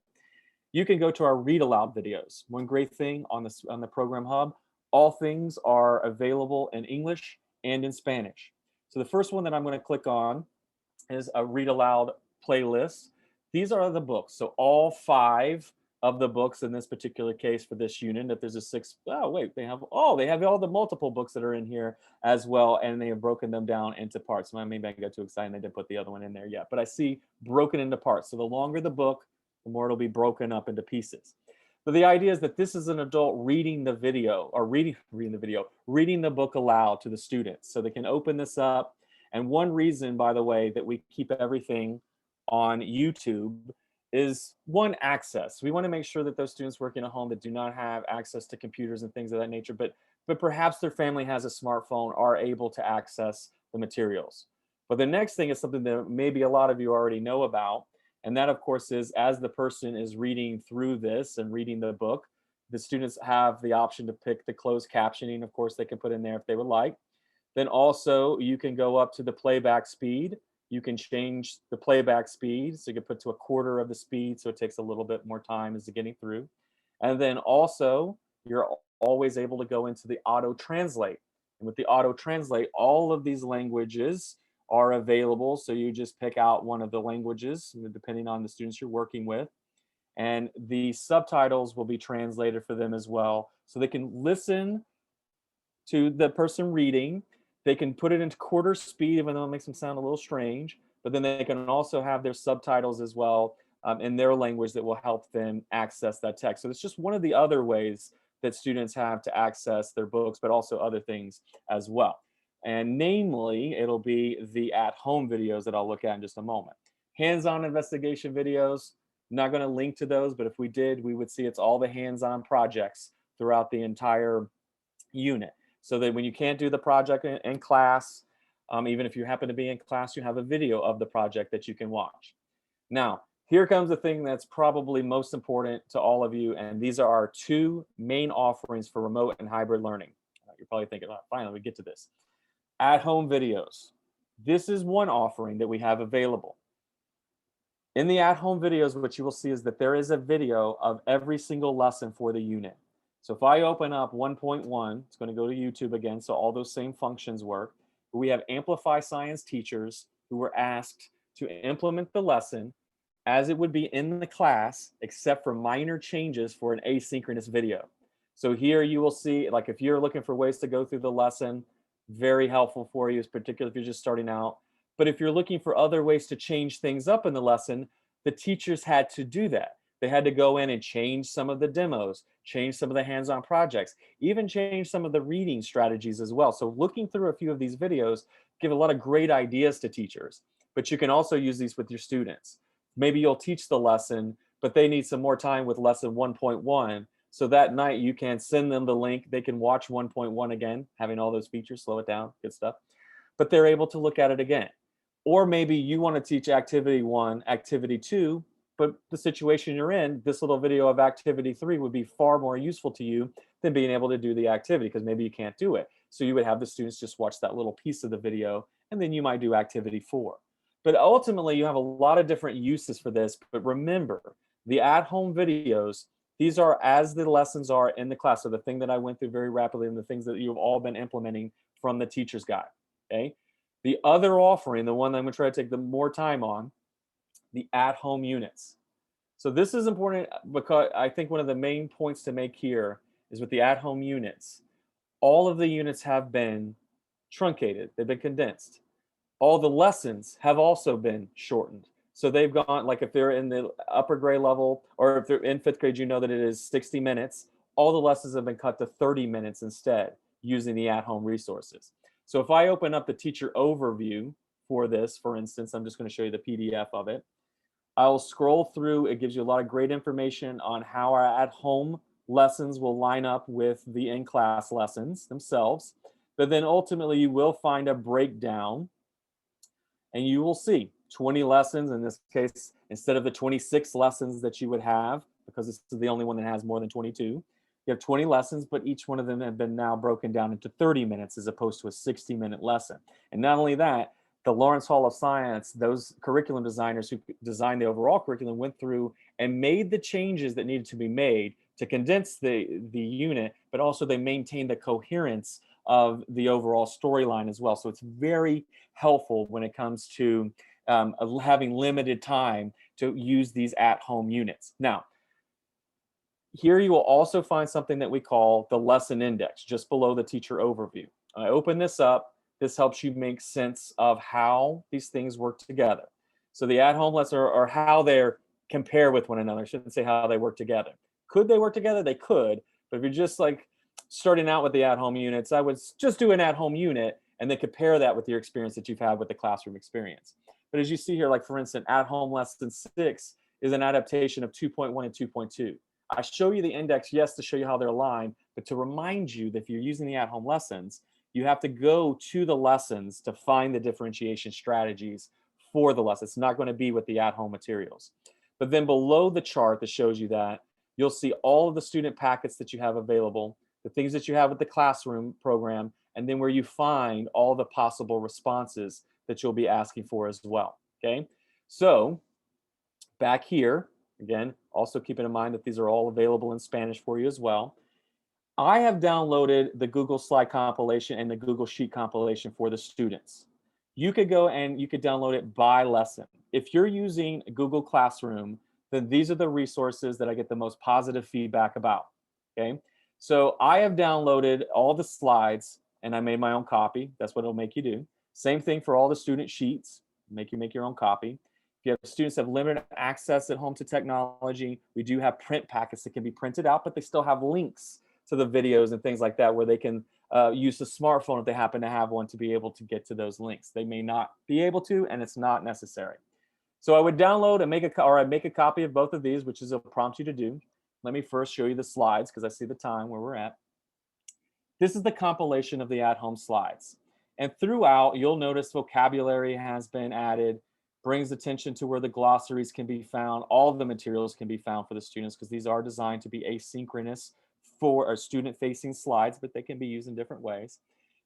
you can go to our read aloud videos. One great thing on the program hub, all things are available in English and in Spanish. So the first one that I'm going to click on is a read aloud playlist. These are the books. So all 5 of the books in this particular case for this unit. If there's a 6, oh wait, they have all the multiple books that are in here as well, and they have broken them down into parts. So maybe I got too excited and I didn't put the other one in there yet, but I see broken into parts. So the longer the book, the more it'll be broken up into pieces. But the idea is that this is an adult reading the video, or reading the book aloud to the students. So they can open this up. And one reason, by the way, that we keep everything on YouTube is one, access. We want to make sure that those students working at home that do not have access to computers and things of that nature, but perhaps their family has a smartphone, are able to access the materials. But the next thing is something that maybe a lot of you already know about, and that of course is, as the person is reading through this and reading the book, the students have the option to pick the closed captioning. Of course, they can put in there if they would like. Then also you can go up to the playback speed. You can change the playback speed. So you can put to a quarter of the speed, so it takes a little bit more time as to getting through. And then also you're always able to go into the auto translate. And with the auto translate, all of these languages are available. So you just pick out one of the languages, depending on the students you're working with. And the subtitles will be translated for them as well. So they can listen to the person reading. They can put it into quarter speed, even though it makes them sound a little strange. But then they can also have their subtitles as well, in their language, that will help them access that text. So it's just one of the other ways that students have to access their books, but also other things as well. And namely, it'll be the at-home videos that I'll look at in just a moment. Hands-on investigation videos, not going to link to those, but if we did, we would see it's all the hands-on projects throughout the entire unit. So that when you can't do the project in class, even if you happen to be in class, you have a video of the project that you can watch. Now, here comes the thing that's probably most important to all of you, and these are our two main offerings for remote and hybrid learning. You're probably thinking, oh, finally, we get to this. At-home videos. This is one offering that we have available. In the at-home videos, what you will see is that there is a video of every single lesson for the unit. So if I open up 1.1, it's going to go to YouTube again, so all those same functions work. We have Amplify Science teachers who were asked to implement the lesson as it would be in the class, except for minor changes for an asynchronous video. So here you will see, like if you're looking for ways to go through the lesson, very helpful for you, particularly if you're just starting out. But if you're looking for other ways to change things up in the lesson, the teachers had to do that. They had to go in and change some of the demos, change some of the hands-on projects, even change some of the reading strategies as well. So looking through a few of these videos give a lot of great ideas to teachers, but you can also use these with your students. Maybe you'll teach the lesson, but they need some more time with lesson 1.1. So that night you can send them the link. They can watch 1.1 again, having all those features, slow it down, good stuff. But they're able to look at it again. Or maybe you want to teach activity 1, activity 2, but the situation you're in, this little video of activity 3 would be far more useful to you than being able to do the activity, because maybe you can't do it. So you would have the students just watch that little piece of the video, and then you might do activity 4. But ultimately, you have a lot of different uses for this. But remember, the at-home videos, these are as the lessons are in the class. So the thing that I went through very rapidly and the things that you've all been implementing from the teacher's guide, okay? The other offering, the one that I'm going to try to take the more time on, the at-home units. So this is important because I think one of the main points to make here is with the at-home units, all of the units have been truncated. They've been condensed. All the lessons have also been shortened. So they've gone, like if they're in the upper grade level, or if they're in 5th grade, you know that it is 60 minutes. All the lessons have been cut to 30 minutes instead, using the at-home resources. So if I open up the teacher overview for this, for instance, I'm just going to show you the PDF of it. I'll scroll through. It gives you a lot of great information on how our at-home lessons will line up with the in-class lessons themselves. But then ultimately, you will find a breakdown, and you will see 20 lessons. In this case, instead of the 26 lessons that you would have, because this is the only one that has more than 22, you have 20 lessons, but each one of them have been now broken down into 30 minutes as opposed to a 60-minute lesson. And not only that, the Lawrence Hall of Science, those curriculum designers who designed the overall curriculum went through and made the changes that needed to be made to condense the unit, but also they maintained the coherence of the overall storyline as well. So it's very helpful when it comes to having limited time to use these at-home units. Now, here you will also find something that we call the lesson index, just below the teacher overview. I open this up. This helps you make sense of how these things work together. So the at-home lessons are how they compare with one another. I shouldn't say how they work together. Could they work together? They could. But if you're just like starting out with the at-home units, I would just do an at-home unit and then compare that with your experience that you've had with the classroom experience. But as you see here, like for instance, at home lesson 6 is an adaptation of 2.1 and 2.2. I show you the index, yes, to show you how they're aligned, but to remind you that if you're using the at-home lessons, you have to go to the lessons to find the differentiation strategies for the lesson. It's not going to be with the at-home materials. But then below the chart that shows you that, you'll see all of the student packets that you have available, the things that you have with the classroom program, and then where you find all the possible responses that you'll be asking for as well. Okay, so back here, again, also keeping in mind that these are all available in Spanish for you as well. I have downloaded the Google Slide compilation and the Google Sheet compilation for the students. You could go and you could download it by lesson. If you're using Google Classroom, then these are the resources that I get the most positive feedback about. Okay, so I have downloaded all the slides and I made my own copy. That's what it'll make you do. Same thing for all the student sheets, make you make your own copy. If you have students have limited access at home to technology, we do have print packets that can be printed out, but they still have links to the videos and things like that where they can use the smartphone if they happen to have one to be able to get to those links. They may not be able to, and it's not necessary. So I would download and I'd make a copy of both of these, which is a prompt you to do. Let me first show you the slides because I see the time where we're at. This is the compilation of the at-home slides. And throughout, you'll notice vocabulary has been added, brings attention to where the glossaries can be found. All of the materials can be found for the students because these are designed to be asynchronous for student-facing slides, but they can be used in different ways.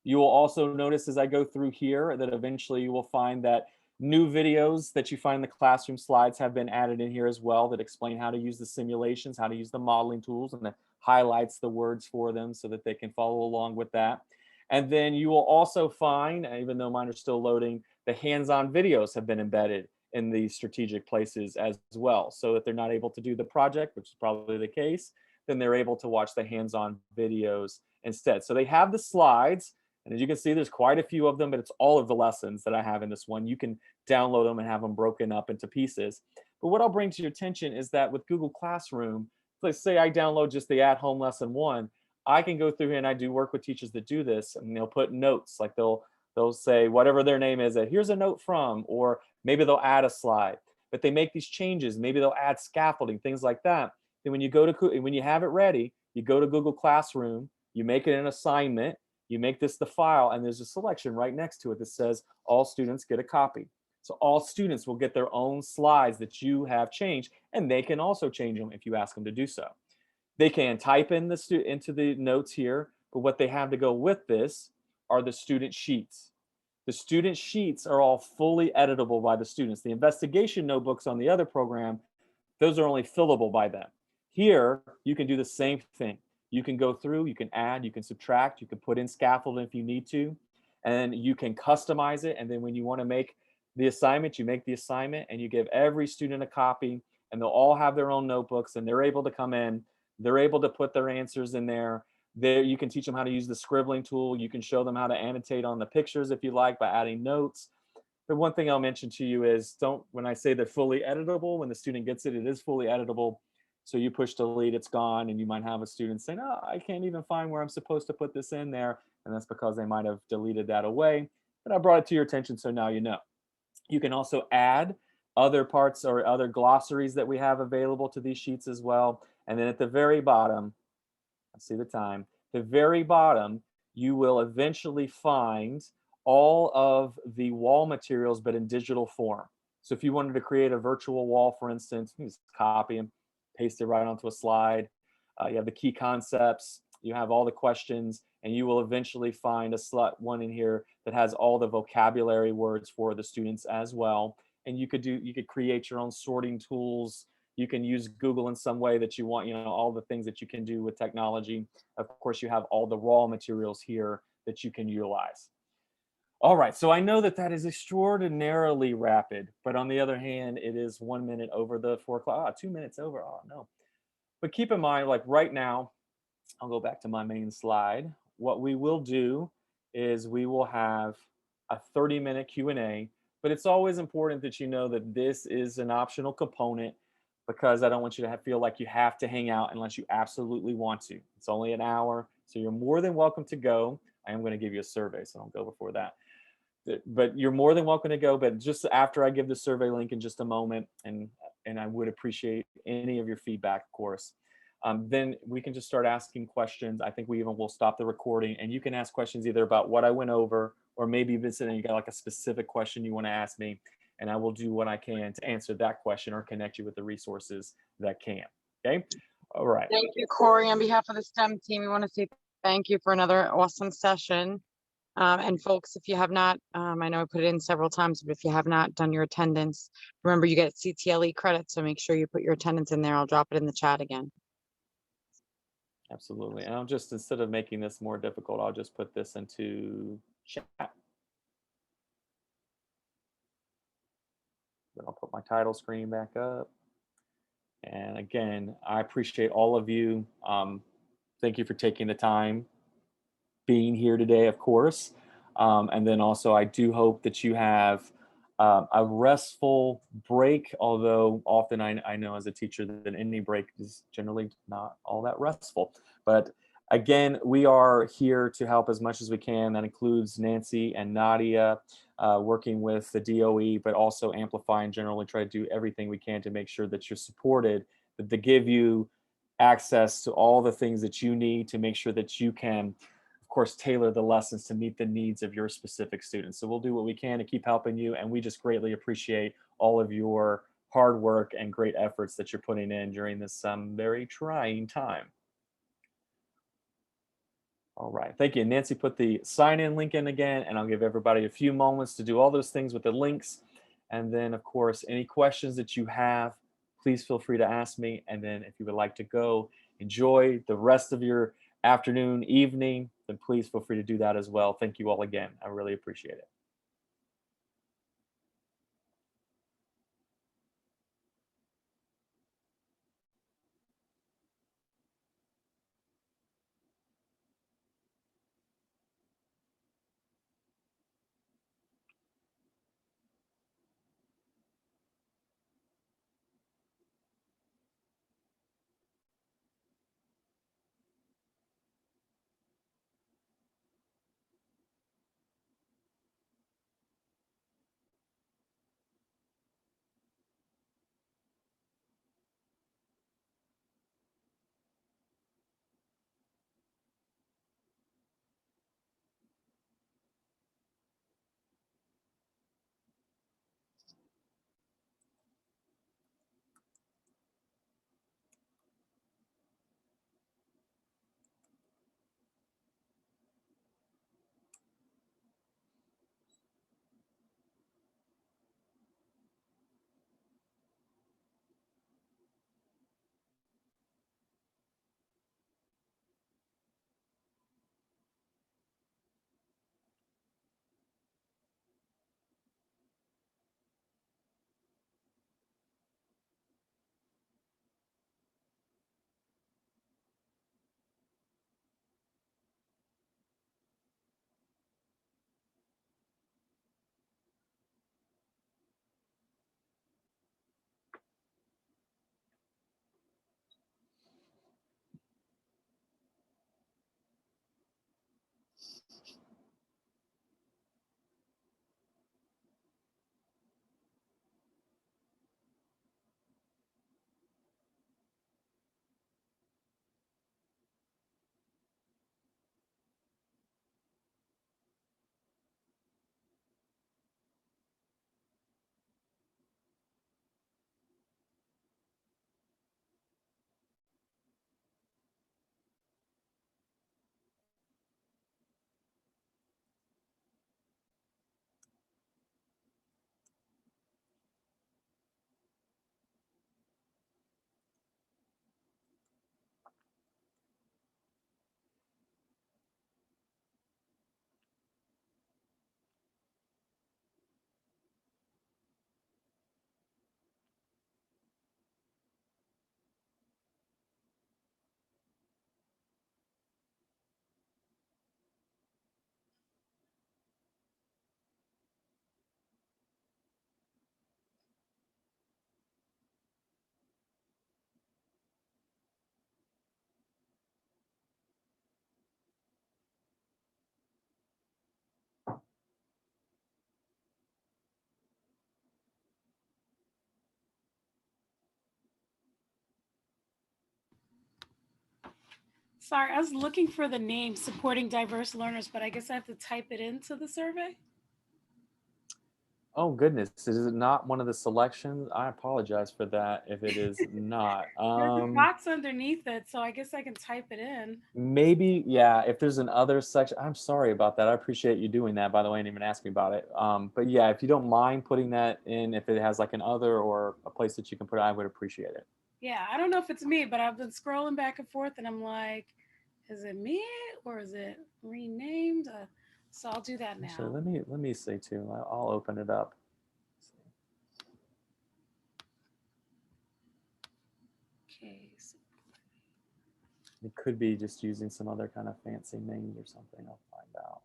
You will also notice as I go through here that eventually you will find that new videos that you find in the classroom slides have been added in here as well that explain how to use the simulations, how to use the modeling tools, and it highlights the words for them so that they can follow along with that. And then you will also find, even though mine are still loading, the hands-on videos have been embedded in these strategic places as well, so that they're not able to do the project, which is probably the case, then they're able to watch the hands-on videos instead. So they have the slides, and as you can see, there's quite a few of them, but it's all of the lessons that I have in this one. You can download them and have them broken up into pieces. But what I'll bring to your attention is that with Google Classroom, let's say I download just the at-home lesson 1, I can go through here and I do work with teachers that do this, and they'll put notes, like they'll say whatever their name is, that here's a note from, or maybe they'll add a slide, but they make these changes. Maybe they'll add scaffolding, things like that. Then when you have it ready, you go to Google Classroom, you make it an assignment, you make this the file, and there's a selection right next to it that says all students get a copy. So all students will get their own slides that you have changed, and they can also change them if you ask them to do so. They can type in into the notes here, but what they have to go with this are the student sheets. The student sheets are all fully editable by the students. The investigation notebooks on the other program, those are only fillable by them. Here, you can do the same thing. You can go through, you can add, you can subtract, you can put in scaffolding if you need to, and you can customize it. And then when you want to make the assignment, you make the assignment and you give every student a copy, and they'll all have their own notebooks, and they're able to come in, they're able to put their answers in there. There, you can teach them how to use the scribbling tool. You can show them how to annotate on the pictures if you like by adding notes. The one thing I'll mention to you is when I say they're fully editable, when the student gets it, it is fully editable. So you push delete, it's gone, and you might have a student say, no, I can't even find where I'm supposed to put this in there. And that's because they might have deleted that away. But I brought it to your attention, so now you know. You can also add other parts or other glossaries that we have available to these sheets as well. And then at the very bottom, I see the time, the very bottom, you will eventually find all of the wall materials, but in digital form. So if you wanted to create a virtual wall, for instance, you just copy and paste it right onto a slide. You have the key concepts, you have all the questions, and you will eventually find one in here that has all the vocabulary words for the students as well. And you could create your own sorting tools. You can use Google in some way that you want, all the things that you can do with technology. Of course, you have all the raw materials here that you can utilize. All right, so I know that is extraordinarily rapid, but on the other hand, it is 1 minute over the 4 o'clock, 2 minutes over, oh no. But keep in mind, like right now, I'll go back to my main slide. What we will do is we will have a 30-minute Q&A, but it's always important that you know that this is an optional component because I don't want you to feel like you have to hang out unless you absolutely want to. It's only an hour, so you're more than welcome to go. I am going to give you a survey, so don't go before that. but you're more than welcome to go. But just after I give the survey link in just a moment, and I would appreciate any of your feedback, of course. Then we can just start asking questions. I think we even will stop the recording, and you can ask questions either about what I went over, or maybe Vincent, you got like a specific question you want to ask me, and I will do what I can to answer that question or connect you with the resources that can. Okay. All right. Thank you, Corey. On behalf of the STEM team, we want to say thank you for another awesome session. And folks, if you have not, I know I put it in several times, but if you have not done your attendance, remember you get CTLE credit, so make sure you put your attendance in there. I'll drop it in the chat again. Absolutely. And I'll just, instead of making this more difficult, I'll just put this into chat. Then I'll put my title screen back up. And again, I appreciate all of you. Thank you for taking the time being here today, of course. And then also, I do hope that you have a restful break, although often I know as a teacher that any break is generally not all that restful. But again, we are here to help as much as we can. That includes Nancy and Nadia working with the DOE, but also Amplify and generally try to do everything we can to make sure that you're supported, that they give you access to all the things that you need to make sure that you can, of course, tailor the lessons to meet the needs of your specific students. So we'll do what we can to keep helping you, and we just greatly appreciate all of your hard work and great efforts that you're putting in during this very trying time. All right, thank you. Nancy put the sign-in link in again, and I'll give everybody a few moments to do all those things with the links. And then, of course, any questions that you have, please feel free to ask me. And then if you would like to go enjoy the rest of your afternoon, evening, then please feel free to do that as well. Thank you all again. I really appreciate it. Sorry, I was looking for the name supporting diverse learners, but I guess I have to type it into the survey. Oh goodness, is it not one of the selections? I apologize for that if it is not. There's a box underneath it, so I guess I can type it in. Maybe, yeah, if there's an other section, I'm sorry about that. I appreciate you doing that, by the way, and even asking about it. But yeah, if you don't mind putting that in, if it has like an other or a place that you can put it, I would appreciate it. Yeah, I don't know if it's me, but I've been scrolling back and forth and I'm like, is it me or is it renamed? So I'll do that Actually, now. let me see too. I'll open it up. Okay. So, It could be just using some other kind of fancy names or something. I'll find out.